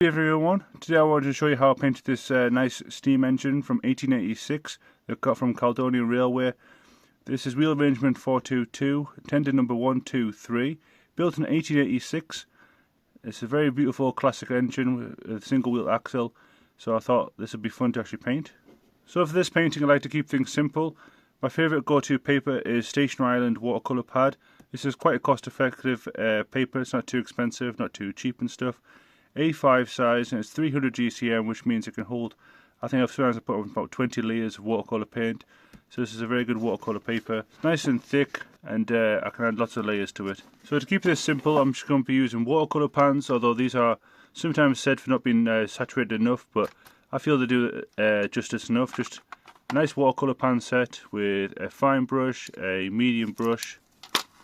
Hey everyone, today I wanted to show you how I painted this nice steam engine from 1886 that got from Caledonian Railway. This is wheel arrangement 422, tender number 123, built in 1886. It's a very beautiful classic engine with a single wheel axle, so I thought this would be fun to actually paint. So for this painting I like to keep things simple. My favourite go-to paper is Station Island watercolour pad. This is quite a cost-effective paper, it's not too expensive, not too cheap and stuff. A5 size, and it's 300 GCM, which means it can hold, I think I've sometimes put on about 20 layers of watercolour paint. So this is a very good watercolour paper. It's nice and thick, and I can add lots of layers to it. So to keep this simple, I'm just going to be using watercolour pans, although these are sometimes said for not being saturated enough, but I feel they do justice enough. Just a nice watercolour pan set with a fine brush, a medium brush.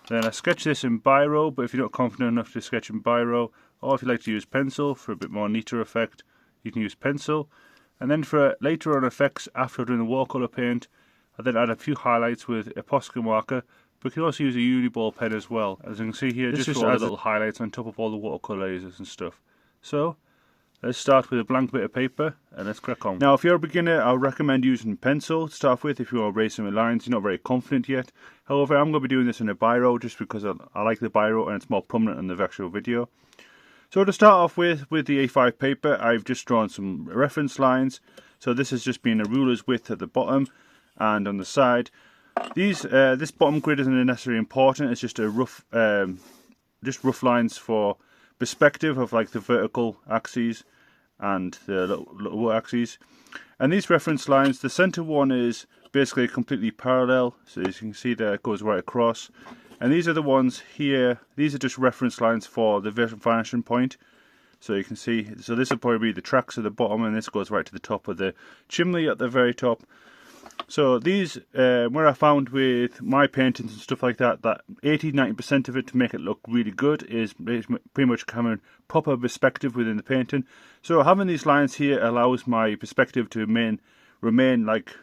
Then I sketch this in biro, but if you're not confident enough to sketch in biro, or if you like to use pencil for a bit more neater effect, you can use pencil. And then for later on effects, after doing the watercolour paint, I then add a few highlights with a posca marker, but you can also use a uniball pen as well. As you can see here, this just adds little highlights on top of all the watercolour lasers and stuff. So let's start with a blank bit of paper and let's crack on. Now if you're a beginner, I would recommend using pencil to start with if you want to erase some lines, you're not very confident yet. However, I'm going to be doing this in a biro just because I like the biro and it's more prominent in the actual video. So to start off with the A5 paper, I've just drawn some reference lines. So this has just been a ruler's width at the bottom and on the side. This bottom grid isn't necessarily important, it's just a rough lines for perspective of like the vertical axes and the lower axes. And these reference lines, the center one is basically completely parallel, so as you can see there it goes right across. And these are the ones here, these are just reference lines for the vanishing point. So you can see, so this will probably be the tracks at the bottom, and this goes right to the top of the chimney at the very top. So these, where I found with my paintings and stuff like that, that 80-90% of it to make it look really good is pretty much having proper perspective within the painting. So having these lines here allows my perspective to remain like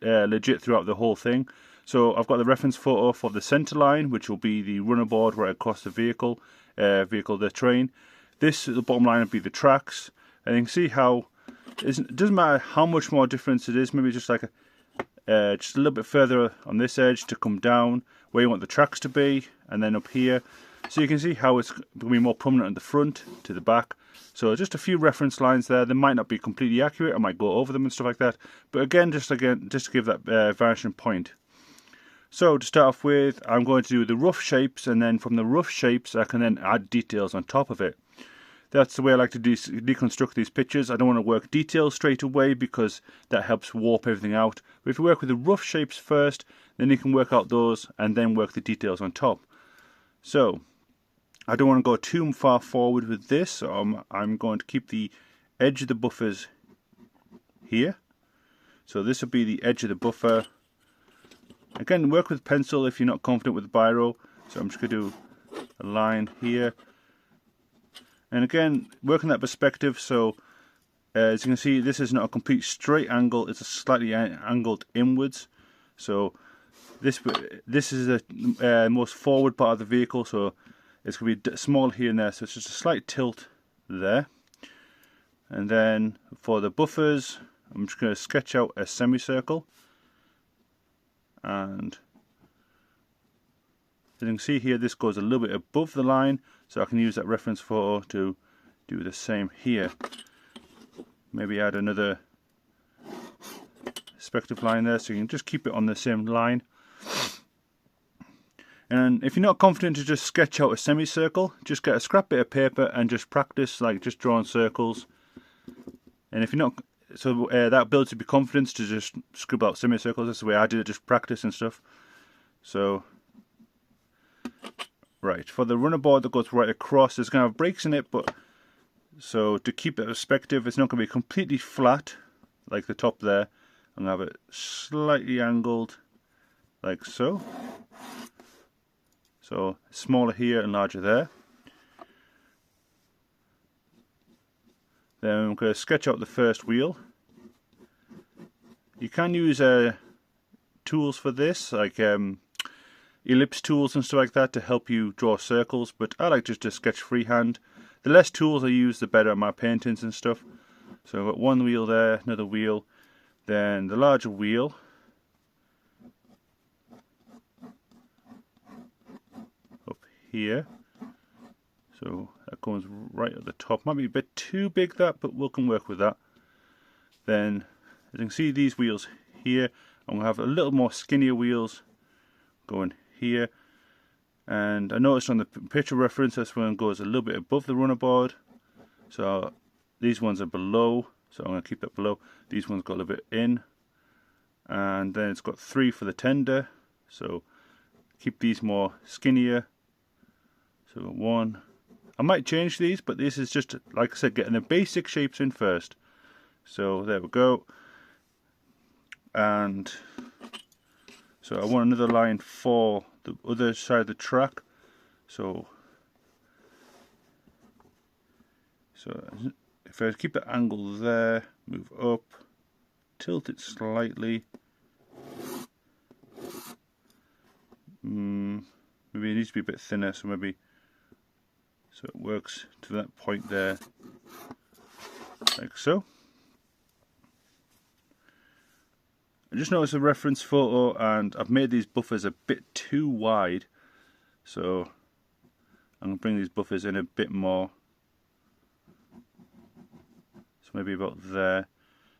legit throughout the whole thing. So I've got the reference photo for the centre line, which will be the runner board right across the vehicle, the train. The bottom line will be the tracks, and you can see how it doesn't matter how much more difference it is. Maybe just like just a little bit further on this edge to come down where you want the tracks to be, and then up here. So you can see how it's going to be more prominent at the front to the back. So just a few reference lines there. They might not be completely accurate. I might go over them and stuff like that. But again, just to give that vanishing point. So to start off with, I'm going to do the rough shapes, and then from the rough shapes I can then add details on top of it. That's the way I like to deconstruct these pictures. I don't want to work details straight away because that helps warp everything out. But if you work with the rough shapes first, then you can work out those and then work the details on top. So I don't want to go too far forward with this, so I'm going to keep the edge of the buffers here. So this will be the edge of the buffer. Again, work with pencil if you're not confident with the biro. So I'm just going to do a line here. And again, work on that perspective. So as you can see, this is not a complete straight angle, it's a slightly angled inwards. So this is the most forward part of the vehicle, so it's going to be small here and there. So it's just a slight tilt there. And then for the buffers, I'm just going to sketch out a semicircle. And as you can see here, this goes a little bit above the line, so I can use that reference photo to do the same here. Maybe add another perspective line there, so you can just keep it on the same line. And if you're not confident to just sketch out a semicircle, just get a scrap bit of paper and just practice, like just drawing circles. And if you're not, so that builds up your confidence to just scribble out semicircles. That's the way I did it, just practice and stuff. So, right, for the runner board that goes right across, there's going to have breaks in it, but so to keep it perspective, it's not going to be completely flat like the top there. I'm going to have it slightly angled like so. So smaller here and larger there. Then I'm going to sketch out the first wheel. You can use tools for this, like ellipse tools and stuff like that, to help you draw circles, but I like just to sketch freehand. the less tools I use, the better at my paintings and stuff. So I've got one wheel there, another wheel, then the larger wheel. Up here. So that goes right at the top. Might be a bit too big that, but we can work with that. Then, as you can see, these wheels here, I'm going to have a little more skinnier wheels going here. And I noticed on the picture reference, this one goes a little bit above the runner board. So these ones are below, so I'm going to keep that below. These ones got a little bit in. And then it's got 3 for the tender, so keep these more skinnier. So 1. I might change these, but this is just, like I said, getting the basic shapes in first. So there we go. And so I want another line for the other side of the track. So if I keep the angle there, move up, tilt it slightly. Maybe it needs to be a bit thinner, so maybe so it works to that point there, like so. I just noticed a reference photo and I've made these buffers a bit too wide, so I'm going to bring these buffers in a bit more, so maybe about there.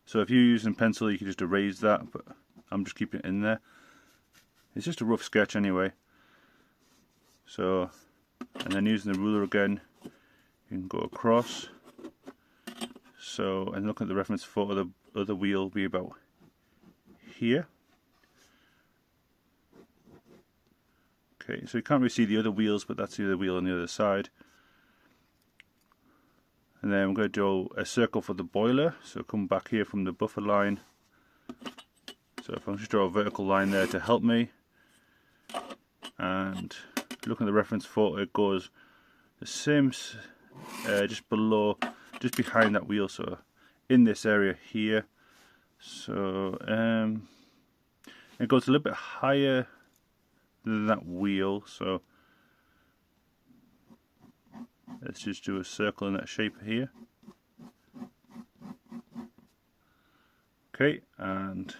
So if you're using pencil you can just erase that, but I'm just keeping it in there. It's just a rough sketch anyway. So, and then using the ruler again, you can go across. So, and look at the reference photo, the other wheel will be about here. Okay, so you can't really see the other wheels, but that's the other wheel on the other side. And then I'm going to draw a circle for the boiler, so come back here from the buffer line. So if I just draw a vertical line there to help me, and look at the reference photo, it goes the same, just below, just behind that wheel, so in this area here. So it goes a little bit higher than that wheel, so let's just do a circle in that shape here. Okay, and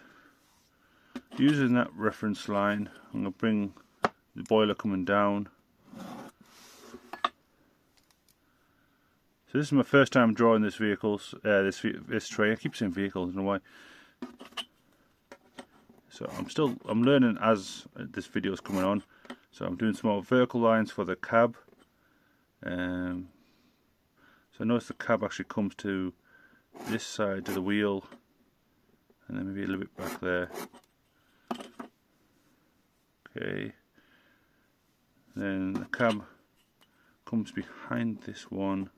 using that reference line, I'm going to bring the boiler coming down. So this is my first time drawing this vehicles, this train. I keep saying vehicles, I don't know why. So I'm learning as this video is coming on. So I'm doing some more vertical lines for the cab. So notice the cab actually comes to this side of the wheel, and then maybe a little bit back there. Okay. Then the cab comes behind this one.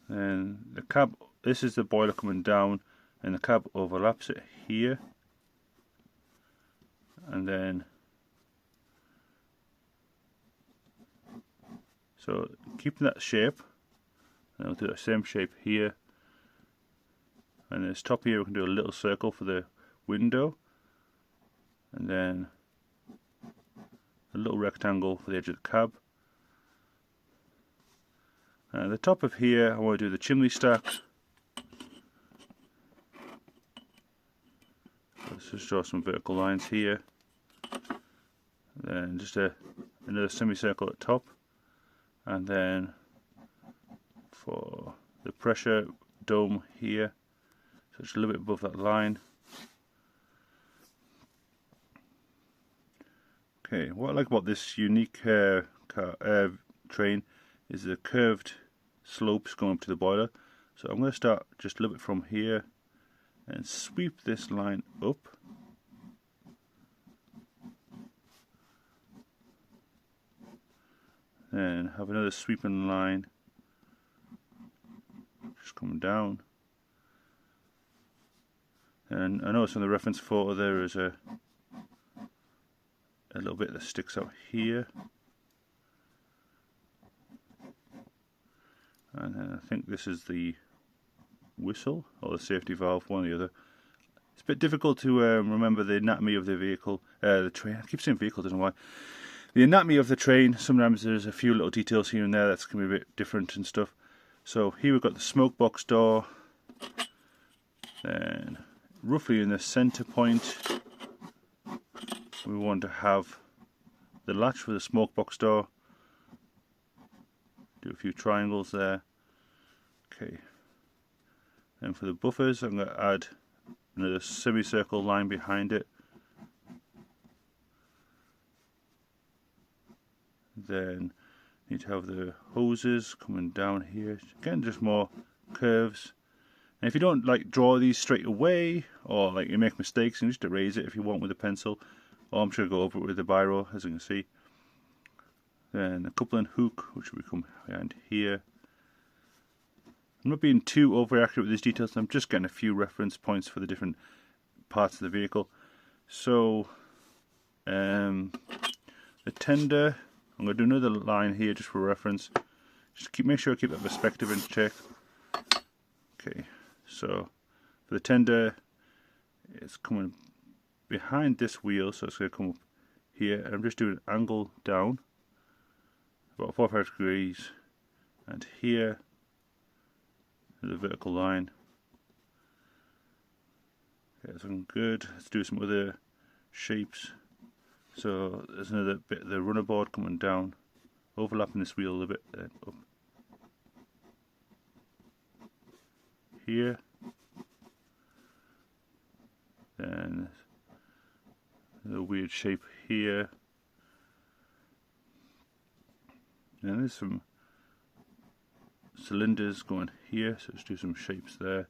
Then the cab, this is the boiler coming down, and the cab overlaps it here. And then, so keeping that shape, and I'll do the same shape here. And this top here we can do a little circle for the window, and then a little rectangle for the edge of the cab. And at the top of here I want to do the chimney stack. Let's just draw some vertical lines here. Then just another semicircle at top, and then for the pressure dome here, so it's a little bit above that line. Okay, what I like about this unique train is the curved slopes going up to the boiler. So I'm going to start just a little bit from here and sweep this line up. And have another sweeping line just coming down. And I notice on the reference photo there is a little bit that sticks out here. And then I think this is the whistle or the safety valve, one or the other. It's a bit difficult to remember the anatomy of the vehicle, the train. I keep saying vehicle, I don't know why. The anatomy of the train, sometimes there's a few little details here and there that's going to be a bit different and stuff. So here we've got the smoke box door, then roughly in the centre point we want to have the latch for the smoke box door. Do a few triangles there. Okay. And for the buffers I'm going to add another semicircle line behind it. Then need to have the hoses coming down here. Again, just more curves. And if you don't like draw these straight away, or like you make mistakes, you can just erase it if you want with a pencil. Or I'm sure go over it with the biro, as you can see. Then a coupling hook, which will come behind here. I'm not being too over accurate with these details. I'm just getting a few reference points for the different parts of the vehicle. So the tender, I'm going to do another line here just for reference. Just make sure I keep that perspective in check. Okay, so for the tender, it's coming behind this wheel, so it's going to come up here. And I'm just doing an angle down, about 45 degrees, and here the vertical line. Okay, that's looking good. Let's do some other shapes. So there's another bit of the runner board coming down, overlapping this wheel a bit, then up here. Then a weird shape here. And there's some cylinders going here, so let's do some shapes there.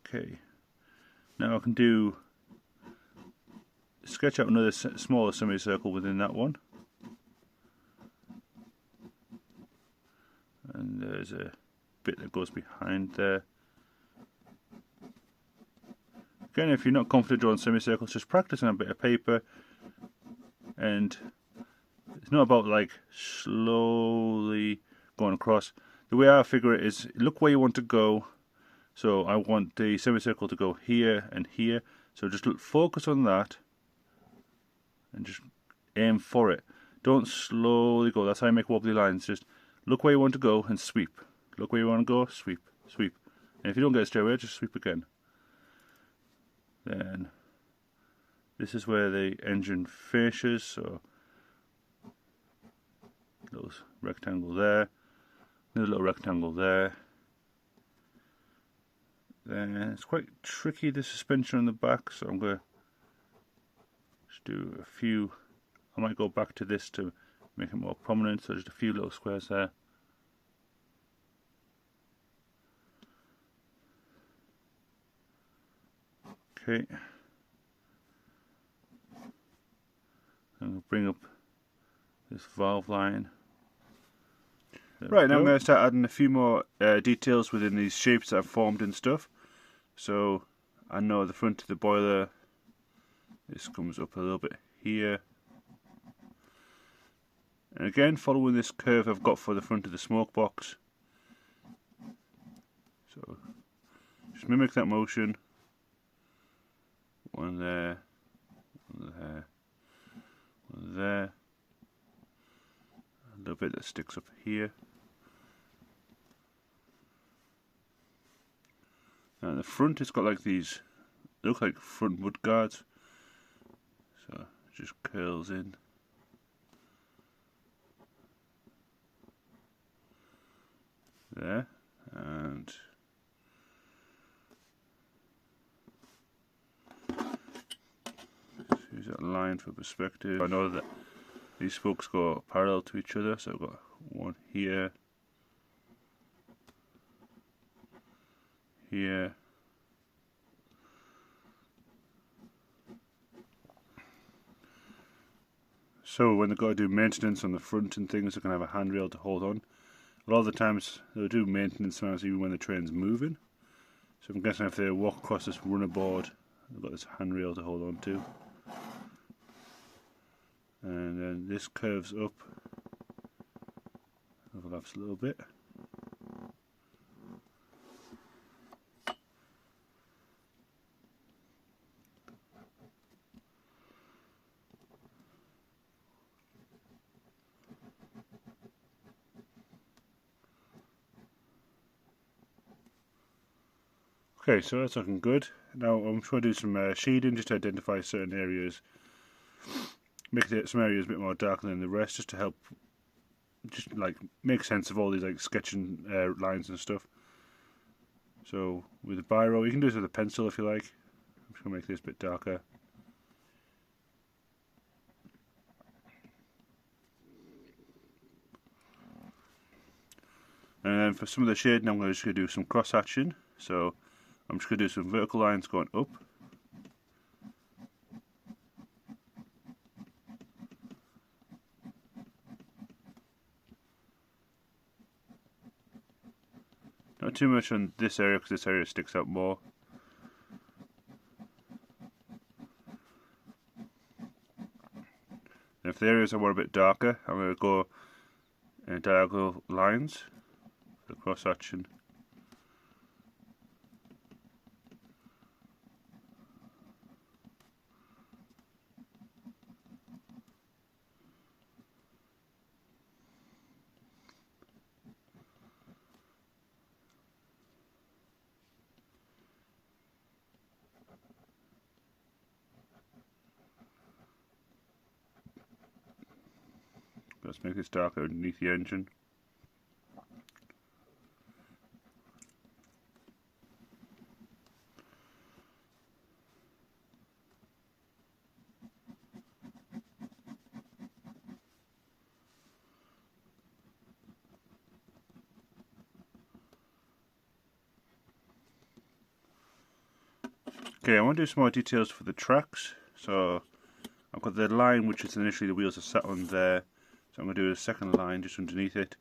Okay, now I can sketch out another smaller semicircle within that one. And there's a bit that goes behind there. Again, if you're not confident drawing semicircles, just practice on a bit of paper. And it's not about like slowly going across. The way I figure it is, look where you want to go. So I want the semicircle to go here and here. So just focus on that and just aim for it. Don't slowly go. That's how I make wobbly lines. Just look where you want to go and sweep. Look where you want to go, sweep, sweep. And if you don't get it straight away, just sweep again. Then this is where the engine finishes. So little rectangle there, another little rectangle there. Then it's quite tricky, the suspension on the back, so I'm going to just do a few. I might go back to this to make it more prominent, so just a few little squares there. Okay. I'm going to bring up this valve line. Right, now I'm going to start adding a few more details within these shapes that I've formed and stuff. So I know the front of the boiler, this comes up a little bit here. And again, following this curve I've got for the front of the smoke box. So just mimic that motion. One there, one there, one there. A little bit that sticks up here. And the front, it's got like these, look like front mud guards. So it just curls in. There, and use that line for perspective. I know that these spokes go parallel to each other, so I've got one here, here, so when they've got to do maintenance on the front and things, they're going to have a handrail to hold on. A lot of the times they'll do maintenance sometimes even when the train's moving. So I'm guessing if they walk across this runner board, they've got this handrail to hold on to. And then this curves up, overlaps a little bit. Okay, so that's looking good. Now I'm just going to do some shading just to identify certain areas. Make some areas a bit more darker than the rest, just to help, just like make sense of all these like sketching lines and stuff. So with a biro, you can do this with a pencil if you like. I'm just going to make this a bit darker. And then for some of the shading, I'm just going to do some cross hatching. So I'm just going to do some vertical lines going up. Not too much on this area because this area sticks out more. And if the areas I want a bit darker, I'm going to go in diagonal lines for the cross hatching. Let's make this darker underneath the engine. Okay, I want to do some more details for the tracks. So I've got the line which is initially the wheels are sat on there. So I'm going to do a second line just underneath it.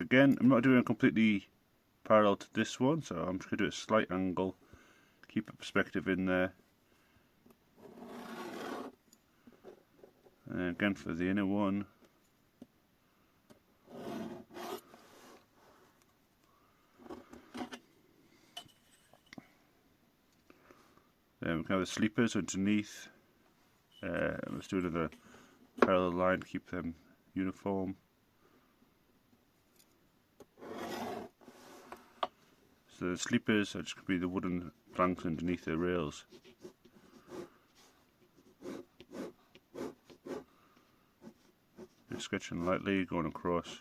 Again, I'm not doing it completely parallel to this one, so I'm just going to do a slight angle. Keep a perspective in there. And again for the inner one. Then we can have the sleepers underneath. Let's do another parallel line to keep them uniform. So the sleepers are just going to be the wooden planks underneath the rails. Just sketching lightly, going across.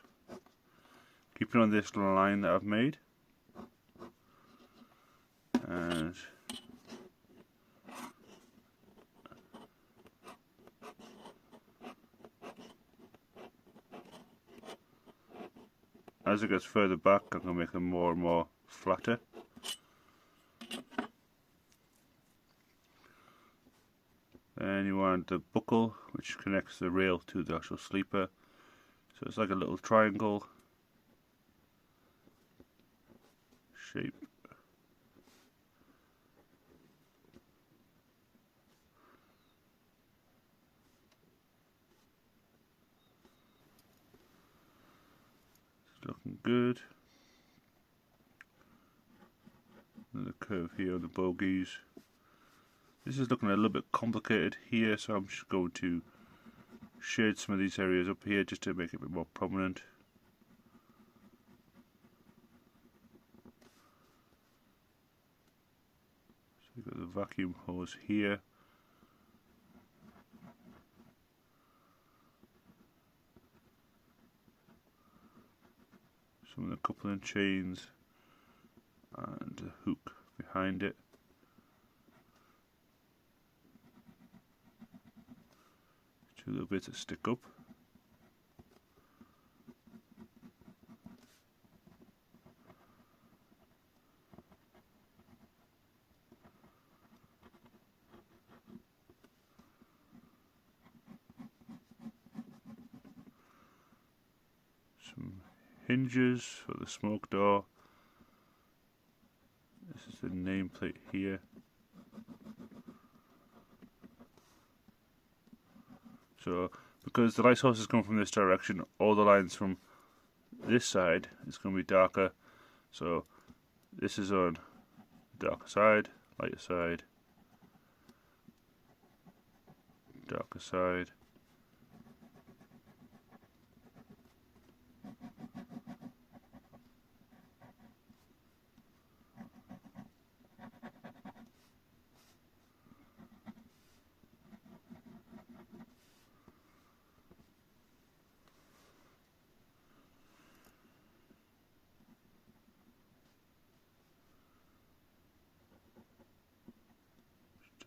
Keeping on this line that I've made. And as it gets further back, I'm going to make them more and more flatter. Then you want the buckle, which connects the rail to the actual sleeper. So it's like a little triangle shape. It's looking good. Another curve here on the bogies. This is looking a little bit complicated here, so I'm just going to shade some of these areas up here just to make it a bit more prominent. So you've got the vacuum hose here. Some of the coupling chains and the hook behind it. Two little bits that stick up. Some hinges for the smoke door. This is the nameplate here. So because the light source is coming from this direction, all the lines from this side is going to be darker. So this is on the darker side, lighter side, darker side.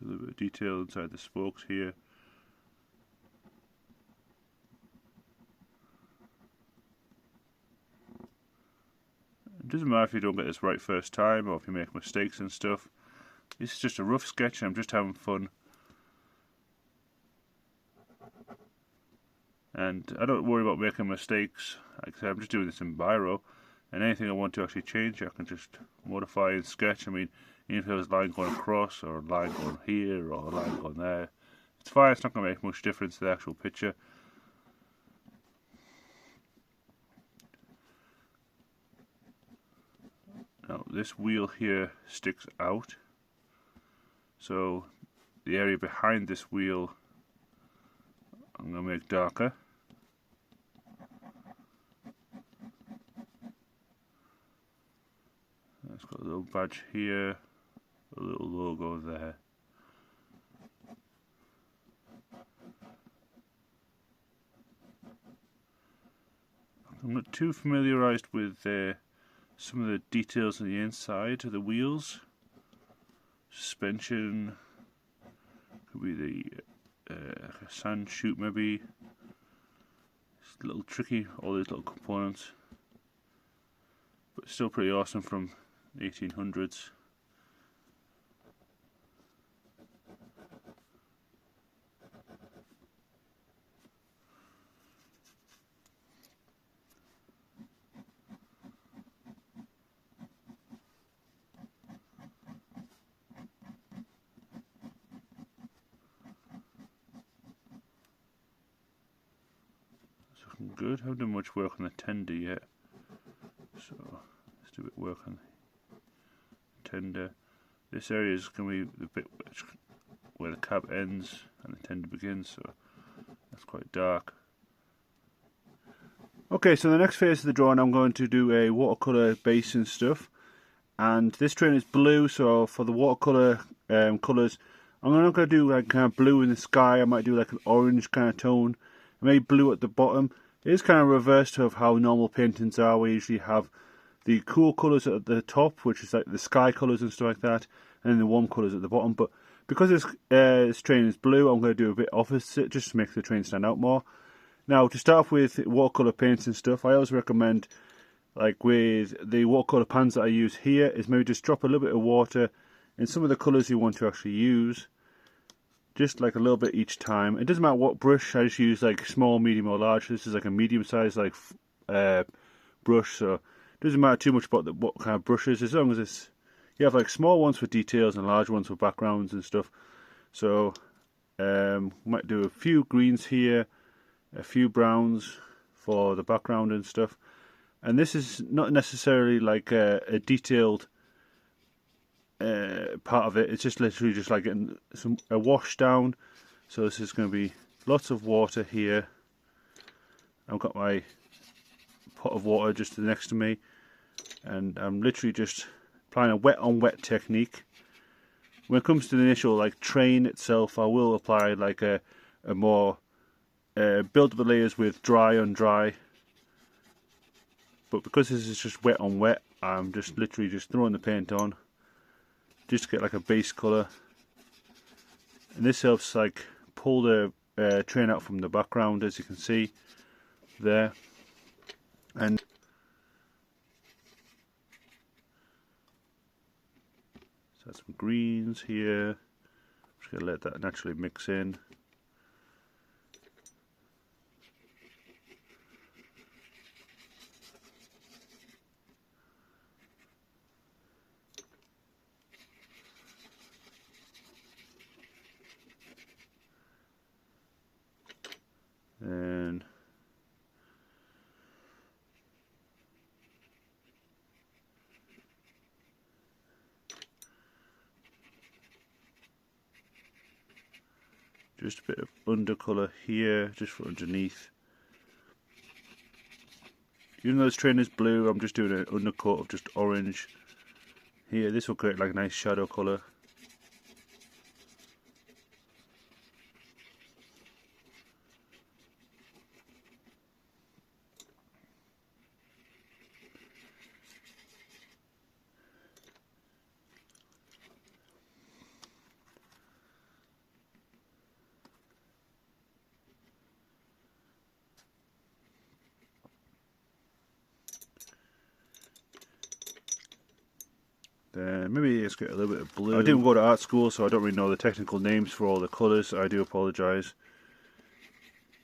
A little bit of detail inside the spokes here. It doesn't matter if you don't get this right first time or if you make mistakes and stuff. This is just a rough sketch and I'm just having fun. And I don't worry about making mistakes. Like I said, I'm just doing this in biro, and anything I want to actually change I can just modify and sketch. I mean, even if there was a line going across or a line going here or a line going there, it's fine, it's not going to make much difference to the actual picture. Now this wheel here sticks out, so the area behind this wheel I'm going to make darker. It's got a little badge here, a little logo there. I'm not too familiarised with some of the details on the inside of the wheels. Suspension, could be the sand chute maybe. It's a little tricky, all these little components, but still pretty awesome from the 1800s. Looking good. Haven't done much work on the tender yet, so let's do a bit of work on the tender. This area is going to be the bit where the cab ends and the tender begins, so that's quite dark. Okay, so the next phase of the drawing I'm going to do a watercolour base and stuff, and this train is blue, so for the watercolour colours I'm not going to do like kind of blue in the sky. I might do like an orange kind of tone, maybe blue at the bottom. It is kind of reversed of how normal paintings are. We usually have the cool colours at the top, which is like the sky colours and stuff like that, and then the warm colours at the bottom. But because this train is blue, I'm going to do a bit opposite just to make the train stand out more. Now, to start off with watercolour paints and stuff, I always recommend, like with the watercolour pans that I use here, is maybe just drop a little bit of water in some of the colours you want to actually use. Just like a little bit each time. It doesn't matter what brush, I just use like small, medium or large. This is like a medium size like brush, so it doesn't matter too much about what kind of brushes, as long as it's, you have like small ones for details and large ones for backgrounds and stuff. So might do a few greens here, a few browns for the background and stuff. And this is not necessarily like a detailed part of it. It's just literally just like getting a wash down. So this is going to be lots of water here. I've got my pot of water just next to me, and I'm literally just applying a wet on wet technique. When it comes to the initial like train itself, I will apply like a more build up the layers with dry on dry. But because this is just wet on wet, I'm just literally just throwing the paint on, just to get like a base colour. And this helps like pull the train out from the background, as you can see there. And so some greens here. Just gonna let that naturally mix in. And just a bit of undercolour here, just for underneath. Even though this train is blue, I'm just doing an undercoat of just orange here. This will create like a nice shadow colour. Then maybe let's get a little bit of blue. I didn't go to art school, so I don't really know the technical names for all the colours. I do apologise.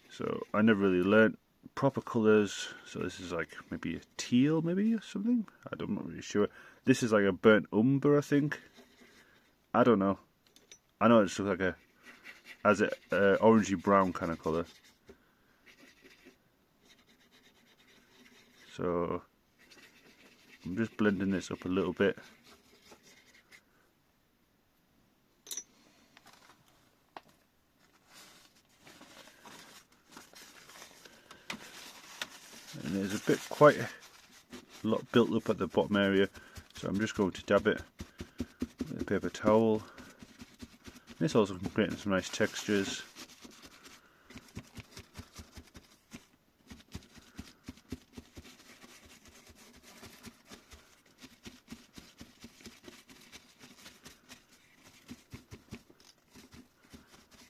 So I never really learnt proper colours. So this is like maybe a teal, maybe, or something. I'm not really sure. This is like a burnt umber, I think. I don't know. I know it just looks like a orangey brown kind of colour. So I'm just blending this up a little bit. And there's a bit, quite a lot built up at the bottom area, so I'm just going to dab it with a paper towel. This also can create some nice textures.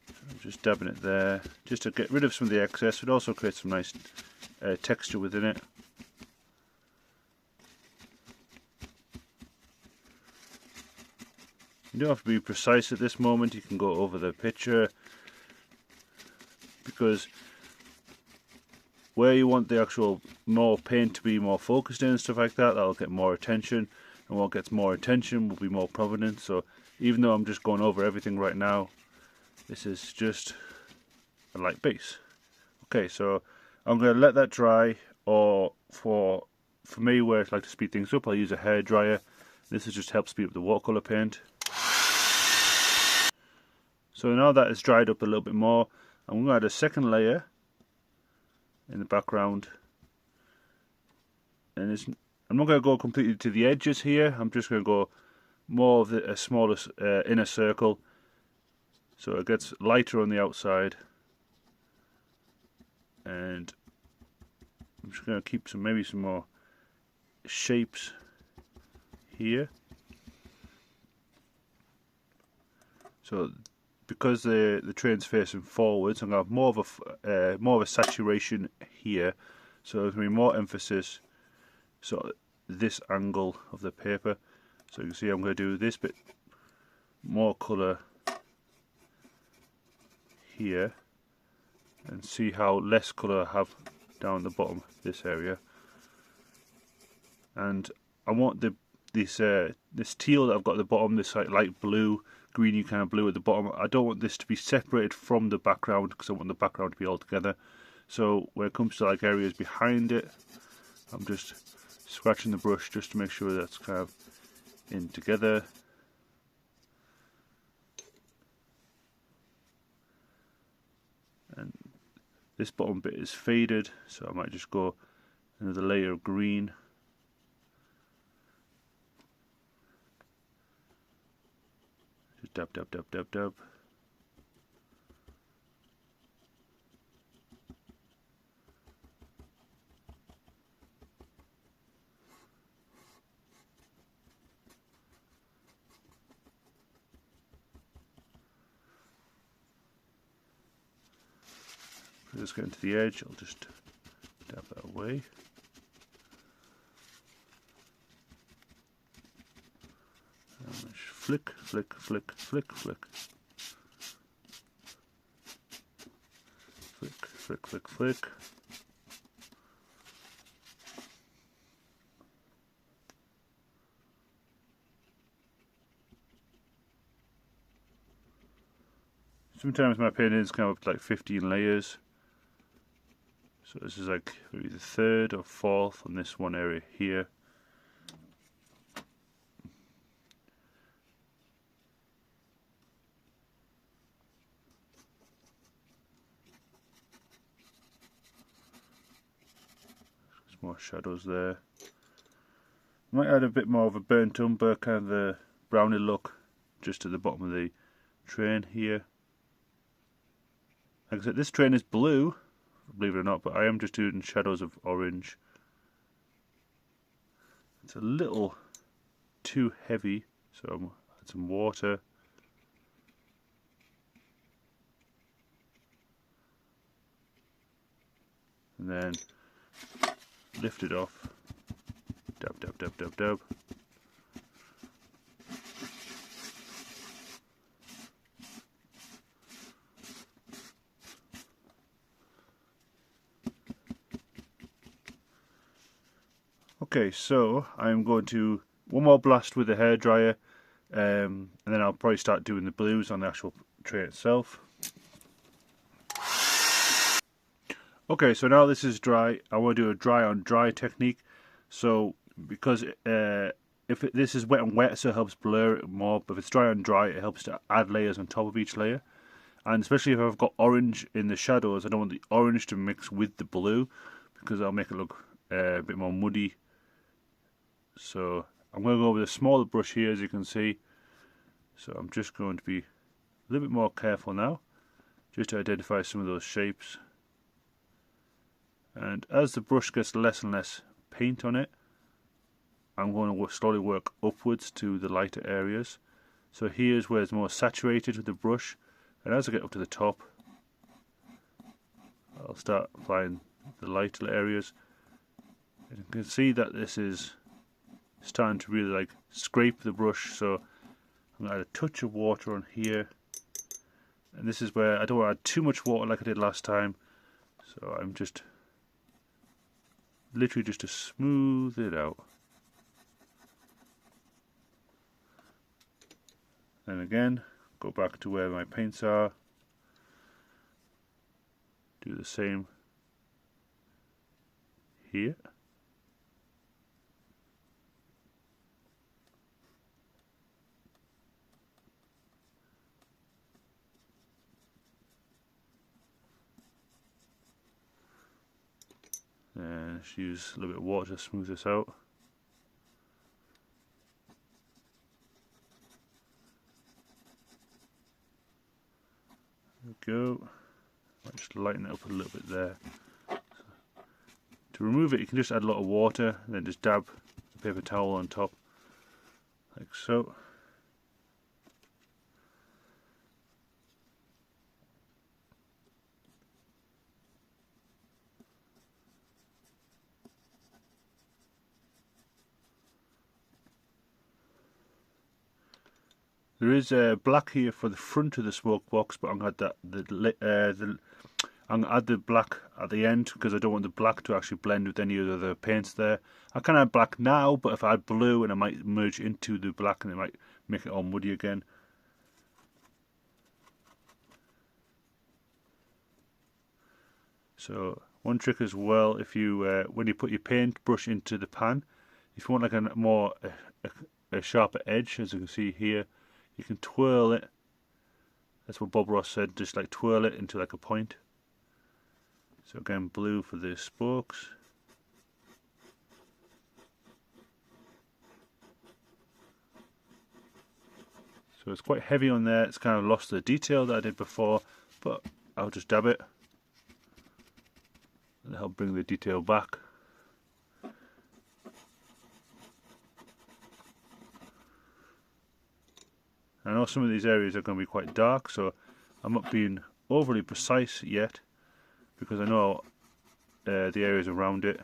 So I'm just dabbing it there, just to get rid of some of the excess. It also creates some nice texture within it. You don't have to be precise at this moment. You can go over the picture, because where you want the actual more paint to be more focused in and stuff like that, that'll get more attention, and what gets more attention will be more prominent. So even though I'm just going over everything right now, this is just a light base. Okay, so I'm going to let that dry, or for me, where I like to speed things up, I'll use a hairdryer. This is just help speed up the watercolour paint. So now that it's dried up a little bit more, I'm going to add a second layer in the background. And I'm not going to go completely to the edges here, I'm just going to go more of a smaller inner circle, so it gets lighter on the outside. And I'm just going to keep maybe some more shapes here. So because the train's facing forwards, I'm going to have more of a saturation here. So there's going to be more emphasis, so this angle of the paper. So you can see I'm going to do this bit more colour here, and see how less colour I have down the bottom this area. And I want this teal that I've got at the bottom, this like light blue, greeny kind of blue at the bottom, I don't want this to be separated from the background, because I want the background to be all together. So when it comes to like areas behind it, I'm just scratching the brush just to make sure that's kind of in together. And this bottom bit is faded, so I might just go another layer of green. Just dab, dab, dab, dab, dab. Just getting to the edge, I'll just dab that away. And flick, flick, flick, flick, flick. Flick, flick, flick, flick. Sometimes my paintings come up to like 15 layers. So this is like maybe the third or fourth on this one area here. There's more shadows there. Might add a bit more of a burnt umber, kind of the browny look, just at the bottom of the train here. Like I said, this train is blue, believe it or not, but I am just doing shadows of orange. It's a little too heavy, so I'll add some water. And then lift it off. Dab, dab, dab, dab, dab. Okay, so I'm going to one more blast with the hairdryer, and then I'll probably start doing the blues on the actual tray itself. Okay, so now this is dry. I want to do a dry on dry technique. So because this is wet on wet, so it helps blur it more. But if it's dry on dry, it helps to add layers on top of each layer. And especially if I've got orange in the shadows, I don't want the orange to mix with the blue because I'll make it look a bit more muddy. So I'm going to go with a smaller brush here, as you can see. So I'm just going to be a little bit more careful now, just to identify some of those shapes. And as the brush gets less and less paint on it, I'm going to slowly work upwards to the lighter areas. So here's where it's more saturated with the brush, and as I get up to the top, I'll start applying the lighter areas. And you can see that this is starting to really like scrape the brush, so I'm going to add a touch of water on here. And this is where I don't want to add too much water like I did last time, so I'm just literally just to smooth it out. And again, go back to where my paints are, do the same here. And just use a little bit of water to smooth this out. There we go. Might just lighten it up a little bit there. To remove it, you can just add a lot of water and then just dab the paper towel on top, like so. There is black here for the front of the smoke box, but I'm going to add the black at the end because I don't want the black to actually blend with any of the other paints there. I can add black now, but if I add blue, and it might merge into the black and it might make it all muddy again. So one trick as well, if you when you put your paintbrush into the pan, if you want like a sharper edge, as you can see here, you can twirl it. That's what Bob Ross said, just like twirl it into like a point. So again, blue for the spokes. So it's quite heavy on there, it's kind of lost the detail that I did before, but I'll just dab it and help bring the detail back. I know some of these areas are going to be quite dark, so I'm not being overly precise yet because I know the areas around it.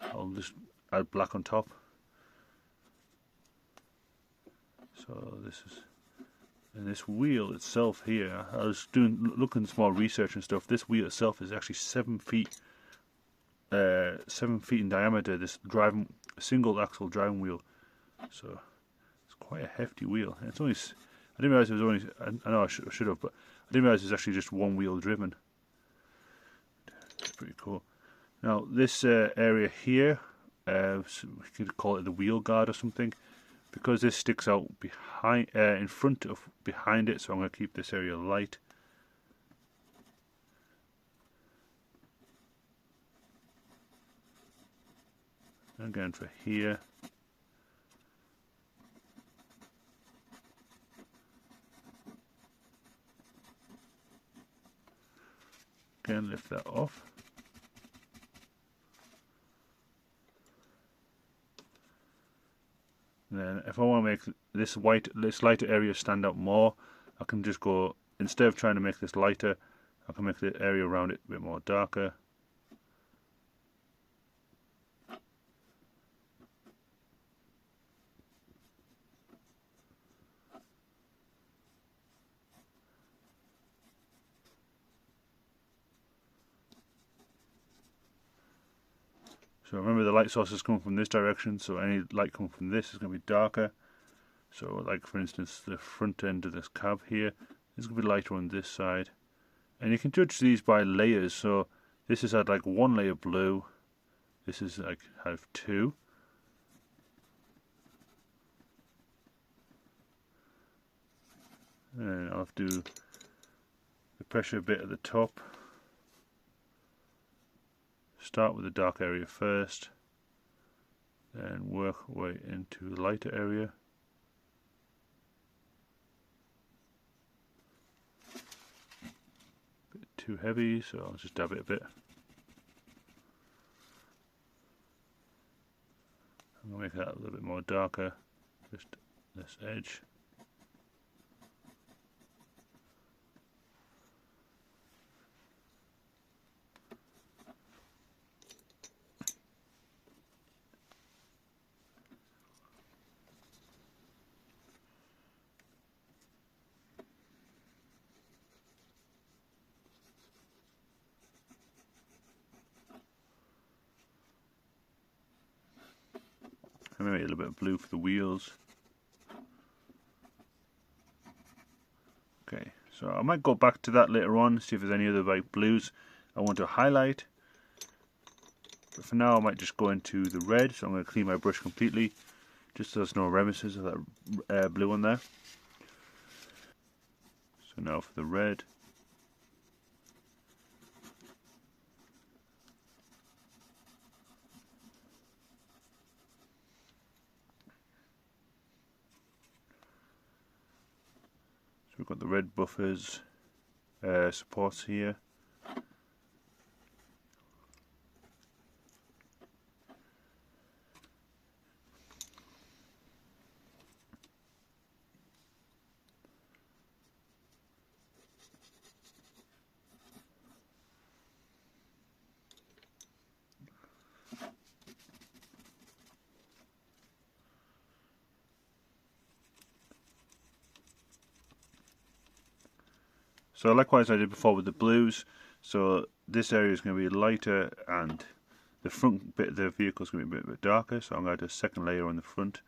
I'll just add black on top. So this is, and this wheel itself here, I was looking some more research and stuff. This wheel itself is actually 7 feet, 7 feet in diameter. This single axle driving wheel, so it's quite a hefty wheel. And it's only, I didn't realize it was only. I know I should have, but I didn't realize it was actually just one wheel driven. It's pretty cool. Now this area here, so we could call it the wheel guard or something, because this sticks out behind, in front of behind it. So I'm going to keep this area light. Again for here. Again, lift that off. And then if I want to make this lighter area stand out more, I can just go, instead of trying to make this lighter, I can make the area around it a bit more darker. So remember the light source is coming from this direction, so any light coming from this is going to be darker. So like for instance the front end of this cab here is going to be lighter on this side. And you can judge these by layers, so this has had like one layer blue, this is like have two. And I'll have to do the pressure bit at the top. Start with the dark area first, then work way into the lighter area. Bit too heavy, so I'll just dab it a bit. I'm going to make that a little bit more darker, just this edge. And maybe a little bit of blue for the wheels. Okay, so I might go back to that later on, see if there's any other like blues I want to highlight. But for now I might just go into the red, so I'm going to clean my brush completely, just so there's no reminiscences of that blue on there. So now for the red. So we've got the red buffers, supports here. So likewise I did before with the blues, so this area is going to be lighter and the front bit of the vehicle is going to be a bit darker, so I'm going to do a second layer on the front.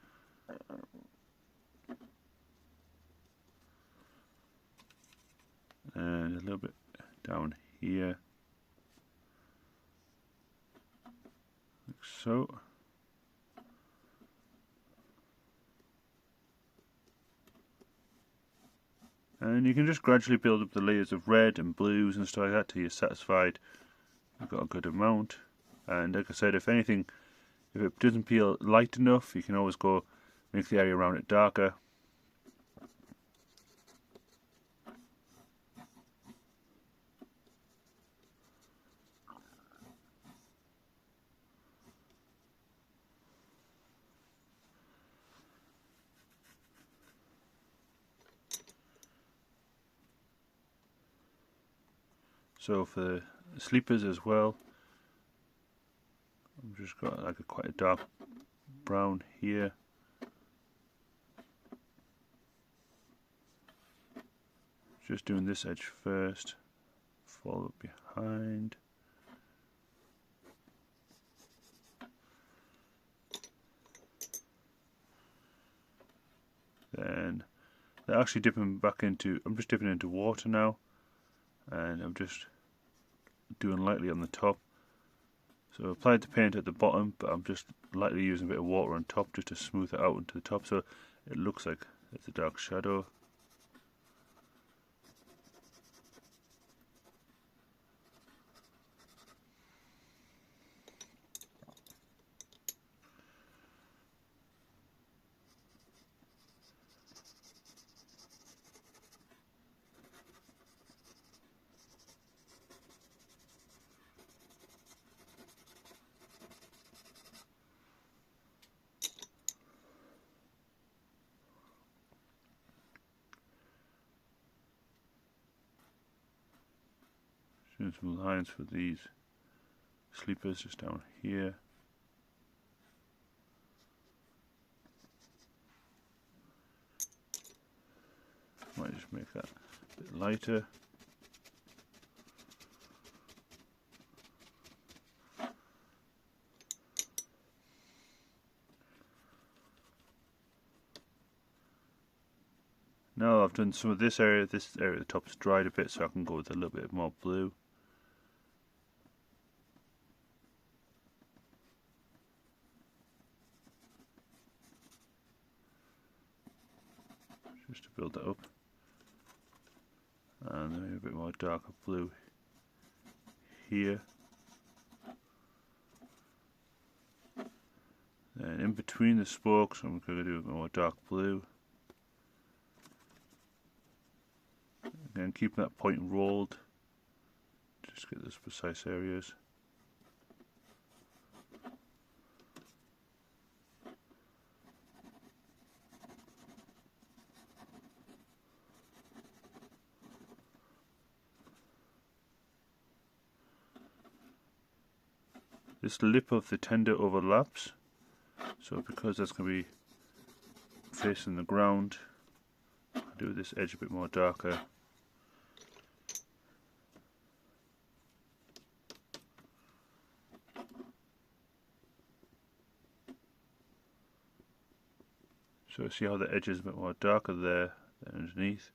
And a little bit down here, like so. And you can just gradually build up the layers of red and blues and stuff like that till you're satisfied you've got a good amount. And like I said, if anything, if it doesn't feel light enough, you can always go make the area around it darker. So for the sleepers as well, I've just got like quite a dark brown here. Just doing this edge first, follow it behind. Then they're actually dipping back into, I'm just dipping into water now, and I'm just doing lightly on the top. So I applied the paint at the bottom, but I'm just lightly using a bit of water on top just to smooth it out into the top, so it looks like it's a dark shadow. Doing some lines for these sleepers just down here. Might just make that a bit lighter. Now I've done some of this area at the top's dried a bit, so I can go with a little bit more blue. Just to build that up. And then maybe a bit more darker blue here. Then in between the spokes, I'm going to do a bit more dark blue. Again, keeping that point rolled. Just get those precise areas. This lip of the tender overlaps, so because that's going to be facing the ground, I'll do this edge a bit more darker. So see how the edge is a bit more darker there than underneath.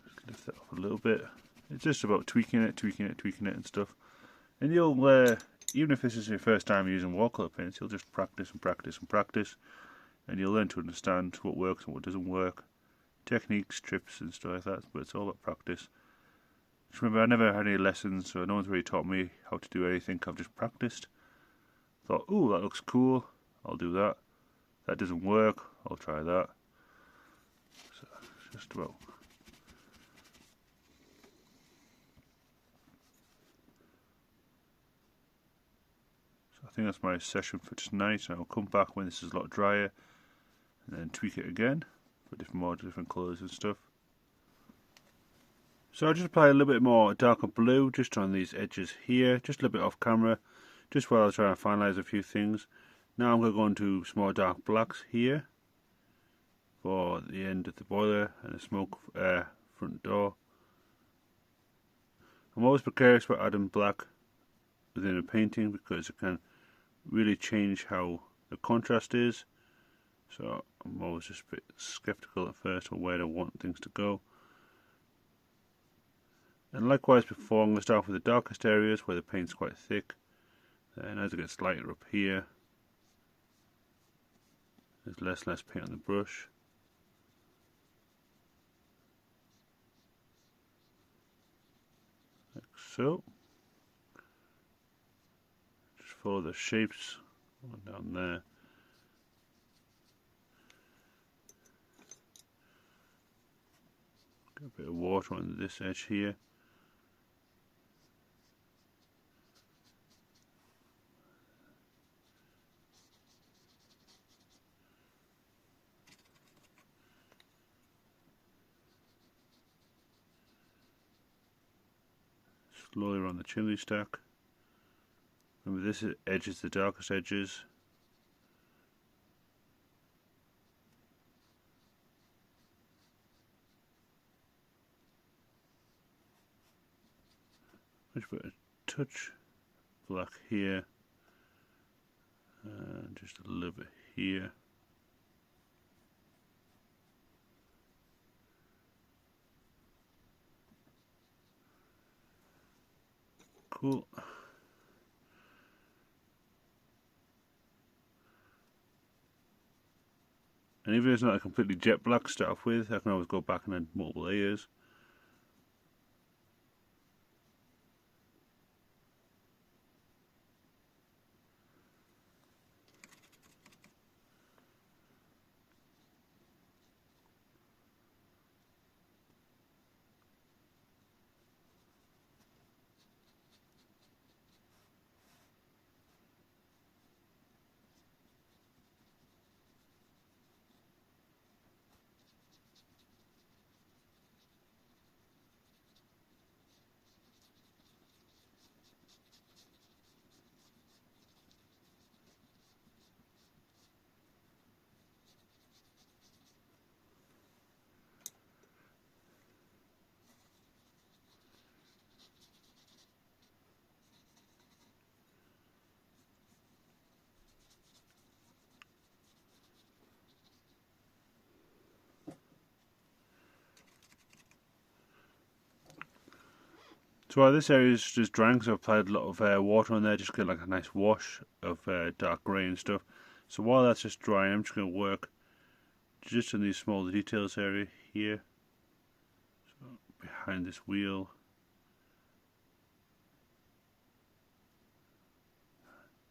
Just lift that up a little bit. It's just about tweaking it and stuff. And you'll even if this is your first time using watercolour paints, you'll just practice and practice and practice, and you'll learn to understand what works and what doesn't work, techniques, trips and stuff like that, but it's all about practice. Just remember, I never had any lessons, so no one's really taught me how to do anything. I've just practiced. Thought, ooh, that looks cool, I'll do that. That doesn't work, I'll try that. So it's just about... I think that's my session for tonight, and I'll come back when this is a lot drier and then tweak it again for different colours and stuff. So I'll just apply a little bit more darker blue just on these edges here, just a little bit off camera, just while I was trying to finalise a few things. Now I'm going to go into some more dark blacks here for the end of the boiler and the smoke front door. I'm always precarious about adding black within a painting because it can really change how the contrast is, so I'm always just a bit skeptical at first on where I want things to go. And likewise before, I'm going to start with the darkest areas where the paint's quite thick, and as it gets lighter up here, there's less paint on the brush. Like so. Follow the shapes down there. Got a bit of water on this edge here. Slowly around the chimney stack. Remember, this edge is the darkest edges. Just put a touch black here, and just a little bit here. Cool. And even if it's not a completely jet black to start off with, I can always go back and add multiple layers. So while this area is just drying, so I've applied a lot of water on there, just get like a nice wash of dark grey and stuff. So while that's just drying, I'm just going to work just in these small details area here. So behind this wheel.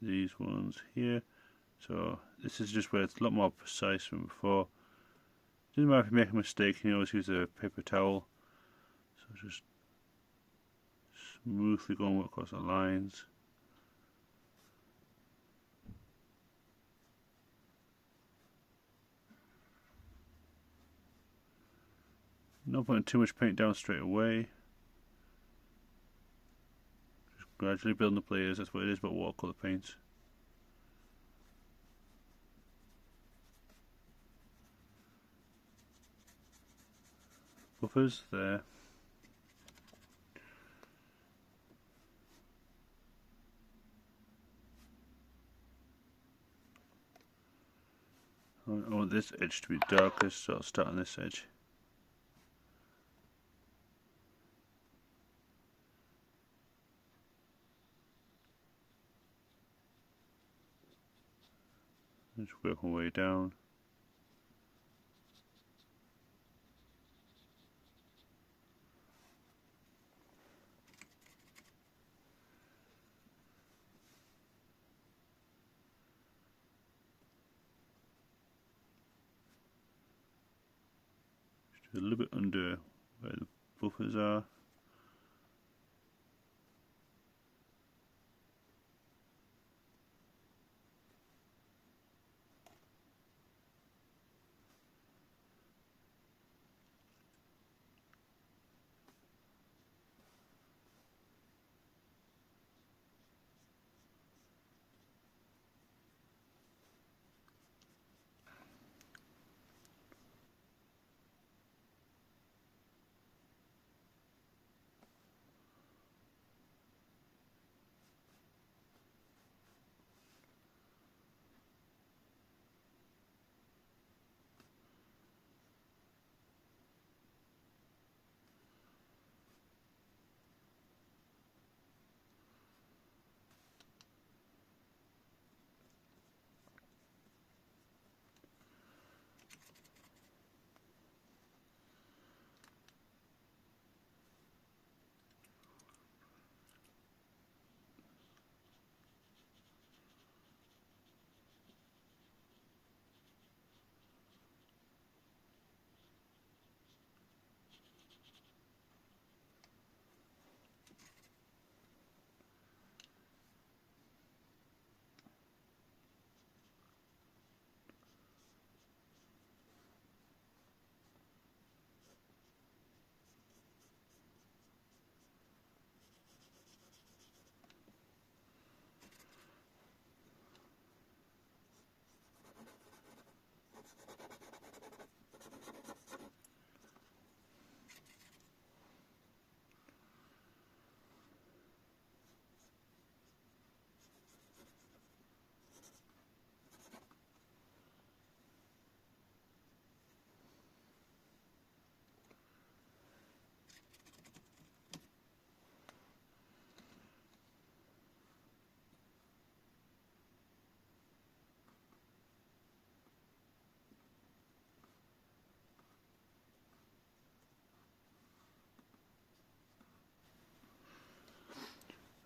These ones here. So this is just where it's a lot more precise than before. Doesn't matter if you make a mistake, you can always use a paper towel. So just smoothly going across the lines. Not putting too much paint down straight away. Just gradually building up layers, that's what it is about watercolour paints. Buffers there. I want this edge to be darkest, so I'll start on this edge. Just work my way down. Just a little bit under where the buffers are.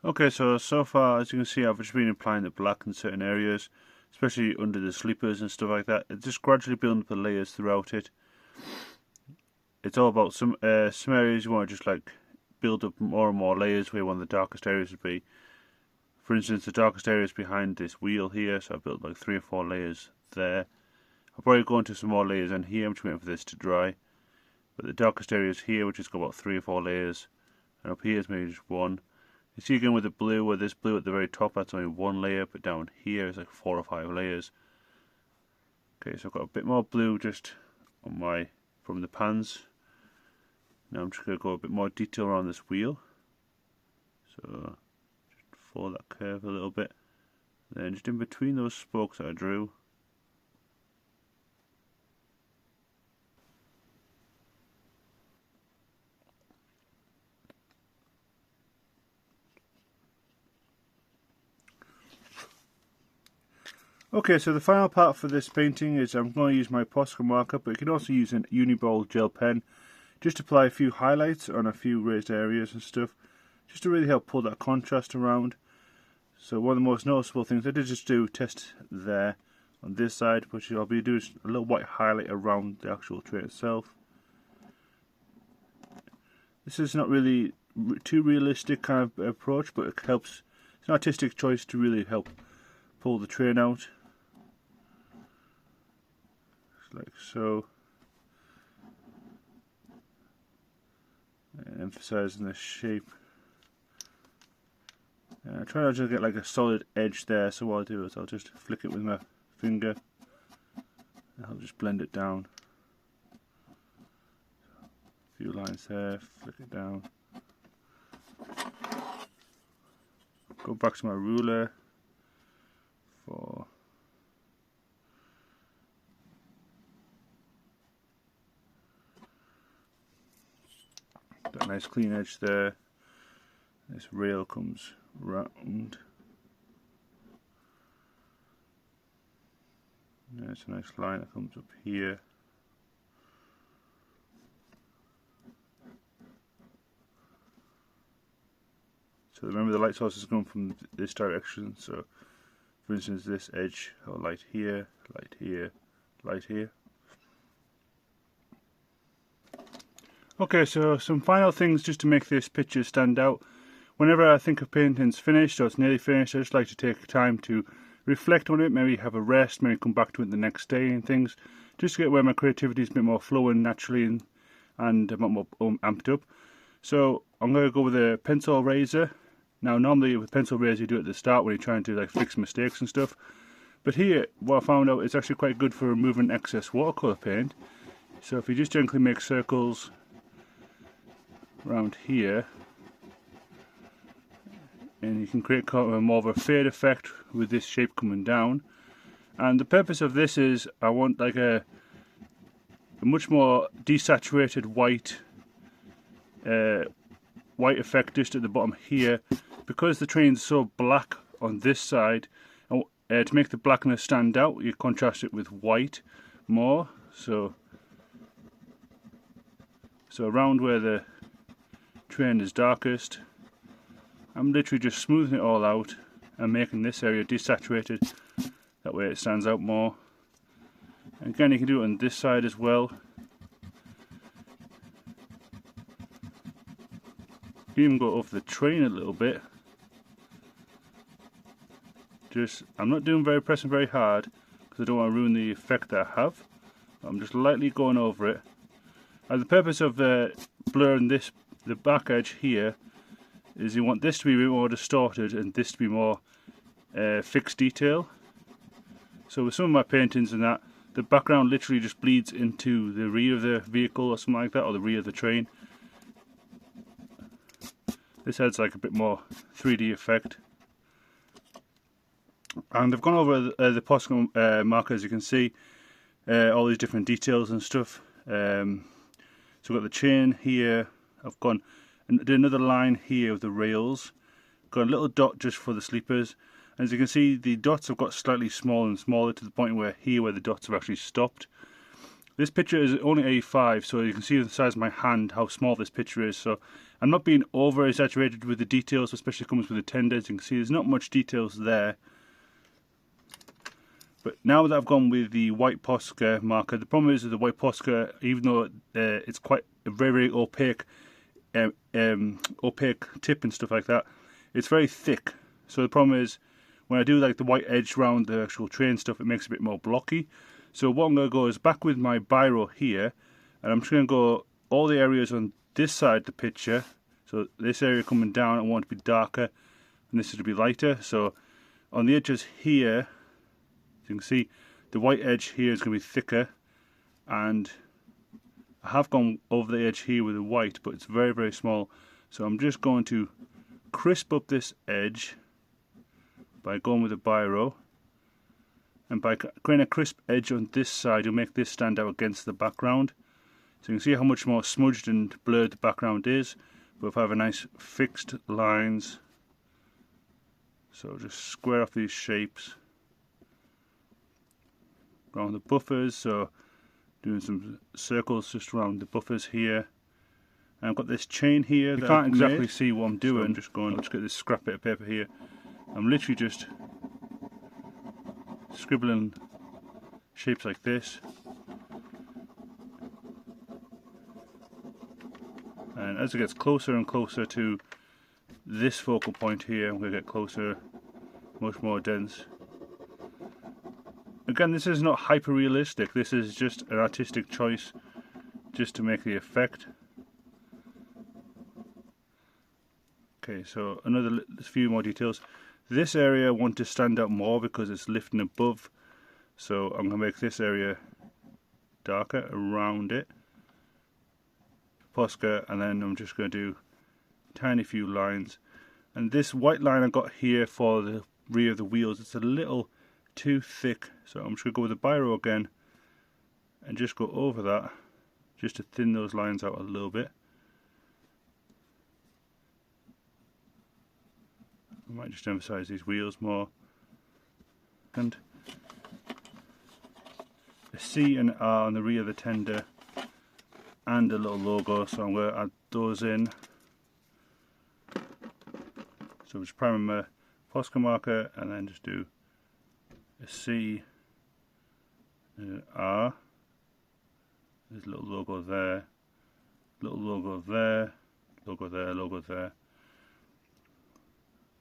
Okay, so far as you can see, I've just been applying the black in certain areas, especially under the sleepers and stuff like that. It's just gradually building up the layers throughout it. It's all about some areas you want to just like build up more and more layers where you want the darkest areas to be. For instance, the darkest areas behind this wheel here, so I built like 3 or 4 layers there. I'll probably go into some more layers in here. I'm just waiting for this to dry. But the darkest areas here, which has got about 3 or 4 layers, and up here is maybe just 1. You see again with the blue, where this blue at the very top, that's only 1 layer, but down here is like 4 or 5 layers. Okay, so I've got a bit more blue just on from the pans. Now I'm just going to go a bit more detail around this wheel. So just follow that curve a little bit. Then just in between those spokes that I drew, Okay, so the final part for this painting is I'm going to use my Posca marker, but you can also use an Uniball gel pen. Just apply a few highlights on a few raised areas and stuff, just to really help pull that contrast around. So one of the most noticeable things I did just do test there on this side, which I'll be doing a little white highlight around the actual tray itself. This is not really too realistic kind of approach, but it helps. It's an artistic choice to really help pull the train out. Like so, and emphasizing the shape. Try not to get like a solid edge there, so what I'll do is I'll just flick it with my finger and I'll just blend it down. A few lines there, flick it down. Go back to my ruler for that nice clean edge there. This rail comes round. There's a nice line that comes up here. So remember the light source is going from this direction, so for instance this edge, I'll light here, light here, light here. Okay, so some final things just to make this picture stand out. Whenever I think a painting's finished or it's nearly finished, I just like to take time to reflect on it, maybe have a rest, maybe come back to it the next day and things, just to get where my creativity is a bit more flowing naturally and a bit more amped up. So I'm going to go with a pencil eraser. Now normally with pencil eraser you do it at the start when you're trying to like fix mistakes and stuff, but here what I found out is actually quite good for removing excess watercolour paint. So if you just gently make circles around here, and you can create kind of more of a fade effect with this shape coming down. And the purpose of this is I want like a much more desaturated white effect just at the bottom here, because the train's so black on this side. To make the blackness stand out, you contrast it with white more. So around where the train is darkest, I'm literally just smoothing it all out and making this area desaturated, that way it stands out more. And again, you can do it on this side as well. You can even go over the train a little bit. I'm not pressing very hard because I don't want to ruin the effect that I have. I'm just lightly going over it. And the purpose of blurring the back edge here, is you want this to be a bit more distorted and this to be more fixed detail. So with some of my paintings and that, the background literally just bleeds into the rear of the vehicle or something like that, or the rear of the train. This adds like a bit more 3D effect. And I've gone over the Posca marker, as you can see, all these different details and stuff. So we've got the chain here, I've gone and did another line here with the rails, got a little dot just for the sleepers. And as you can see, the dots have got slightly smaller and smaller to the point where the dots have actually stopped. This picture is only A5, so you can see the size of my hand how small this picture is. So I'm not being over exaggerated with the details, especially comes with the tenders. You can see there's not much details there. But now that I've gone with the white Posca marker, the problem is with the white Posca, even though it's quite a very opaque tip and stuff like that, it's very thick. So the problem is when I do like the white edge around the actual train stuff, it makes it a bit more blocky. So what I'm going to go is back with my biro here, and I'm just going to go all the areas on this side of the picture. So this area coming down I want to be darker and this is to be lighter. So on the edges here, you can see the white edge here is going to be thicker, and I have gone over the edge here with the white, but it's very, very small. So I'm just going to crisp up this edge by going with a biro, and by creating a crisp edge on this side, you'll make this stand out against the background. So you can see how much more smudged and blurred the background is, but if I have a nice fixed lines, so just square off these shapes. around the buffers, so doing some circles just around the buffers here. And I've got this chain here that you can't exactly see what I'm doing. So I'm just going, I'll just get this scrap bit of paper here. I'm literally just scribbling shapes like this. And as it gets closer and closer to this focal point here, I'm going to get closer, much more dense. Again, this is not hyper realistic, this is just an artistic choice just to make the effect. Okay, so another few more details. This area I want to stand out more because it's lifting above, so I'm going to make this area darker around it. Posca, and then I'm just going to do tiny few lines. And this white line I got here for the rear of the wheels, it's a little too thick, so I'm just going to go with the biro again and just go over that just to thin those lines out a little bit. I might just emphasize these wheels more. And a C and R on the rear of the tender and a little logo, so I'm going to add those in. So I'm just priming my Posca marker and then just do a C and an R. There's a little logo there, little logo there, logo there, logo there.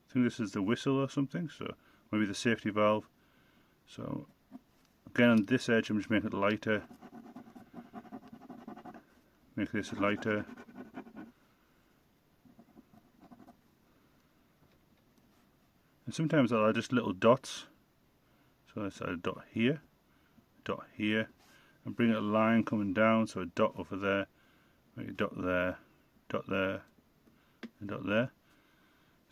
I think this is the whistle or something, so maybe the safety valve. So again on this edge I'm just making it lighter. Make this lighter. And sometimes I'll add just little dots. So let's add a dot here, and bring a line coming down, so a dot over there, maybe a dot there, and dot there.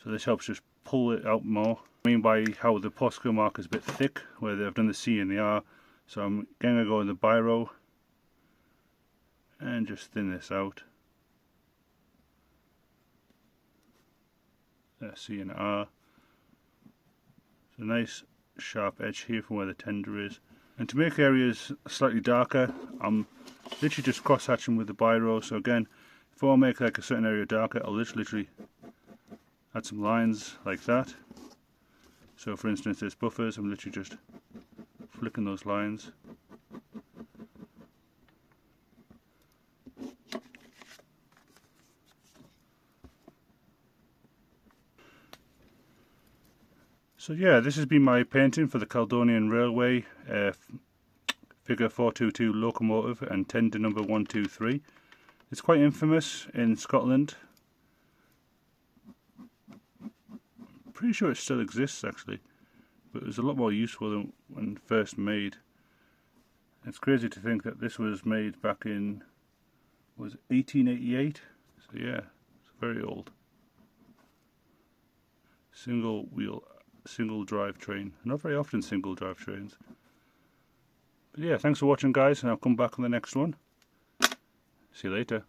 So this helps just pull it out more. I mean by how the Posca marker is a bit thick, where they've done the C and the R. So I'm going to go in the biro and just thin this out. There's C and R. It's a nice sharp edge here from where the tender is. And to make areas slightly darker, I'm literally just cross hatching with the biro. So again, if I want to make like a certain area darker, I'll literally add some lines like that. So for instance this buffers, I'm literally just flicking those lines. So yeah, this has been my painting for the Caledonian Railway figure 422 locomotive and tender number 123. It's quite infamous in Scotland. I'm pretty sure it still exists actually, but it was a lot more useful than when first made. It's crazy to think that this was made back in, was 1888? So yeah, it's very old. Single wheel, single drive train. Not very often single drive trains. But yeah, thanks for watching guys, and I'll come back on the next one. See you later.